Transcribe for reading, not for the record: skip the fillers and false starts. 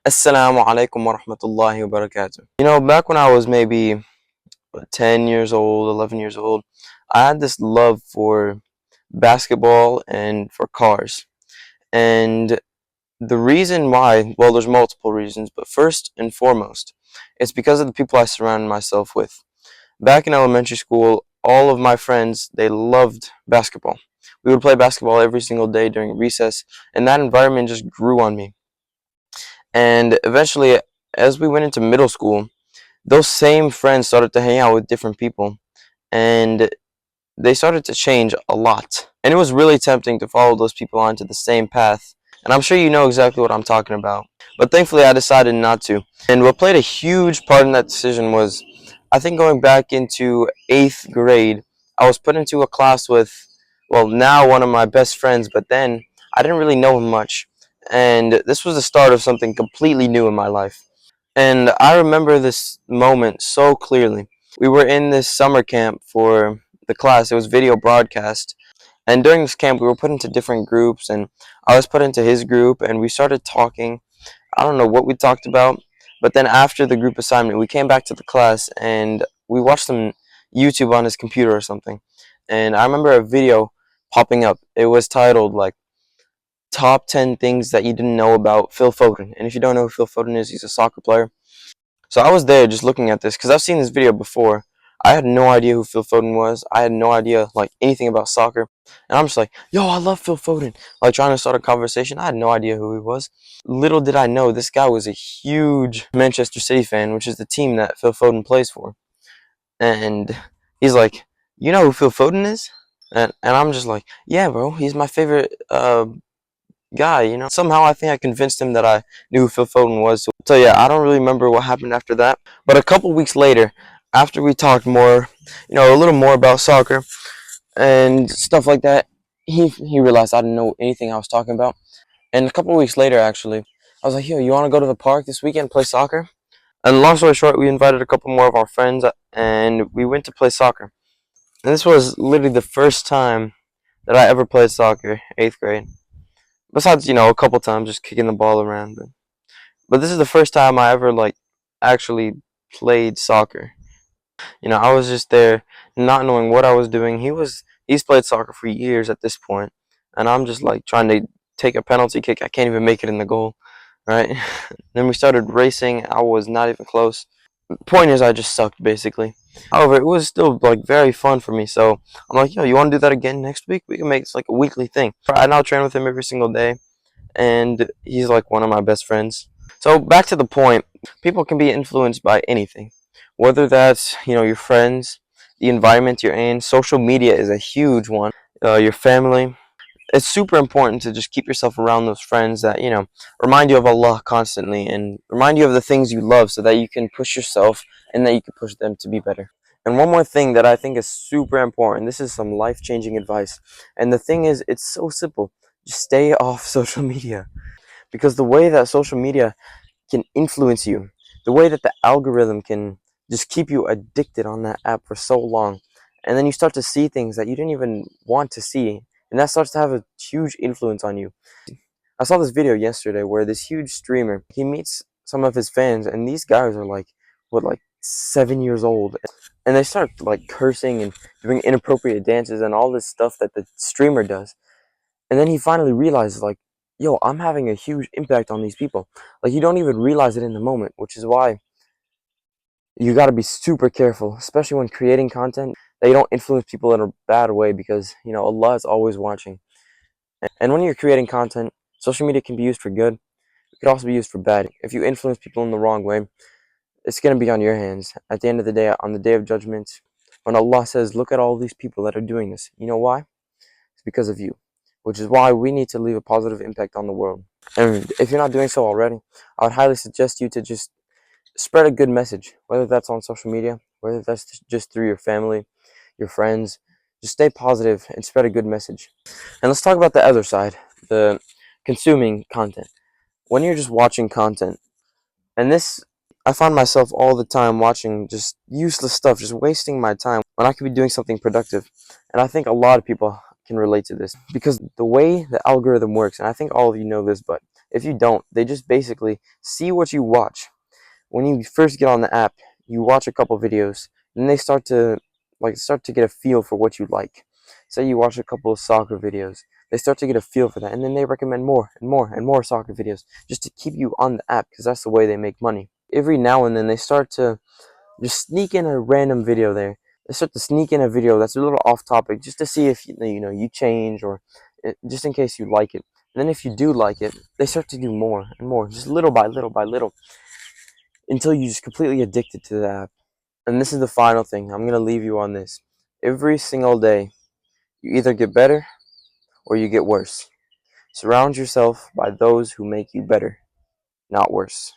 Assalamu alaikum wa rahmatullahi wa barakatuh. Back when I was maybe 10 years old, 11 years old, I had this love for basketball and for cars. And the reason why, well, there's multiple reasons, but first and foremost, it's because of the people I surrounded myself with. Back in elementary school, all of my friends, they loved basketball. We would play basketball every single day during recess, and that environment just grew on me. And eventually, as we went into middle school, those same friends started to hang out with different people, and they started to change a lot. And it was really tempting to follow those people onto the same path. And I'm sure you know exactly what I'm talking about. But thankfully, I decided not to. And what played a huge part in that decision was, I think going back into 8th grade, I was put into a class with, well, now one of my best friends, but then I didn't really know him much. And this was the start of something completely new in my life. And I remember this moment so clearly. We were in this summer camp for the class. It was video broadcast. And during this camp, we were put into different groups, and I was put into his group, and we started talking. I don't know what we talked about, but then after the group assignment, we came back to the class, and we watched some YouTube on his computer or something. And I remember a video popping up. It was titled, like, Top 10 Things That You Didn't Know About Phil Foden. And if you don't know who Phil Foden is, he's a soccer player. So I was there just looking at this because I've seen this video before. I had no idea who Phil Foden was. I had no idea like anything about soccer. And I'm just like, yo, I love Phil Foden. Like trying to start a conversation. I had no idea who he was. Little did I know this guy was a huge Manchester City fan, which is the team that Phil Foden plays for. And he's like, you know who Phil Foden is? And I'm just like, yeah, bro, he's my favorite guy. Somehow I think I convinced him that I knew who Phil Foden was. So yeah, I don't really remember what happened after that. But a couple weeks later, after we talked more, a little more about soccer and stuff like that, he realized I didn't know anything I was talking about. And a couple weeks later, actually, I was like, yo, you want to go to the park this weekend and play soccer? And long story short, we invited a couple more of our friends and we went to play soccer. And this was literally the first time that I ever played soccer, 8th grade. Besides, a couple times just kicking the ball around. But this is the first time I ever, like, actually played soccer. I was just there not knowing what I was doing. He's played soccer for years at this point, and I'm just, like, trying to take a penalty kick. I can't even make it in the goal, right? Then we started racing. I was not even close. Point is, I just sucked, basically. However, it was still, like, very fun for me, so I'm like, yo, you want to do that again next week? We can make this, like, a weekly thing. I now train with him every single day, and he's, like, one of my best friends. So back to the point, people can be influenced by anything, whether that's, your friends, the environment you're in. Social media is a huge one. Your family. It's super important to just keep yourself around those friends that, remind you of Allah constantly and remind you of the things you love so that you can push yourself and that you can push them to be better. And one more thing that I think is super important, this is some life-changing advice. And the thing is, it's so simple. Just stay off social media. Because the way that social media can influence you, the way that the algorithm can just keep you addicted on that app for so long, and then you start to see things that you didn't even want to see, and that starts to have a huge influence on you. I saw this video yesterday where this huge streamer, he meets some of his fans, and these guys are like, what, like 7 years old, and they start like cursing and doing inappropriate dances and all this stuff that the streamer does. And then he finally realizes, like, yo, I'm having a huge impact on these people. Like, you don't even realize it in the moment, which is why you got to be super careful, especially when creating content, that you don't influence people in a bad way because, Allah is always watching. And when you're creating content, social media can be used for good. It could also be used for bad. If you influence people in the wrong way, it's going to be on your hands. At the end of the day, on the day of judgment, when Allah says, look at all these people that are doing this. You know why? It's because of you. Which is why we need to leave a positive impact on the world. And if you're not doing so already, I would highly suggest you to just spread a good message, whether that's on social media, whether that's just through your family, your friends. Just stay positive and spread a good message. And let's talk about the other side, the consuming content. When you're just watching content, and this, I find myself all the time watching just useless stuff, just wasting my time when I could be doing something productive. And I think a lot of people can relate to this because the way the algorithm works, and I think all of you know this, but If you don't, they just basically see what you watch. When you first get on the app, you watch a couple videos, and they start to get a feel for what you like. Say you watch a couple of soccer videos, they start to get a feel for that, and then they recommend more and more and more soccer videos just to keep you on the app, because that's the way they make money. Every now and then they start to just sneak in a random video there. They start to sneak in a video that's a little off topic, just to see if you change, or just in case you like it. And then if you do like it, they start to do more and more, just little by little by little, until you're just completely addicted to the app. And this is the final thing. I'm gonna leave you on this. Every single day, you either get better or you get worse. Surround yourself by those who make you better, not worse.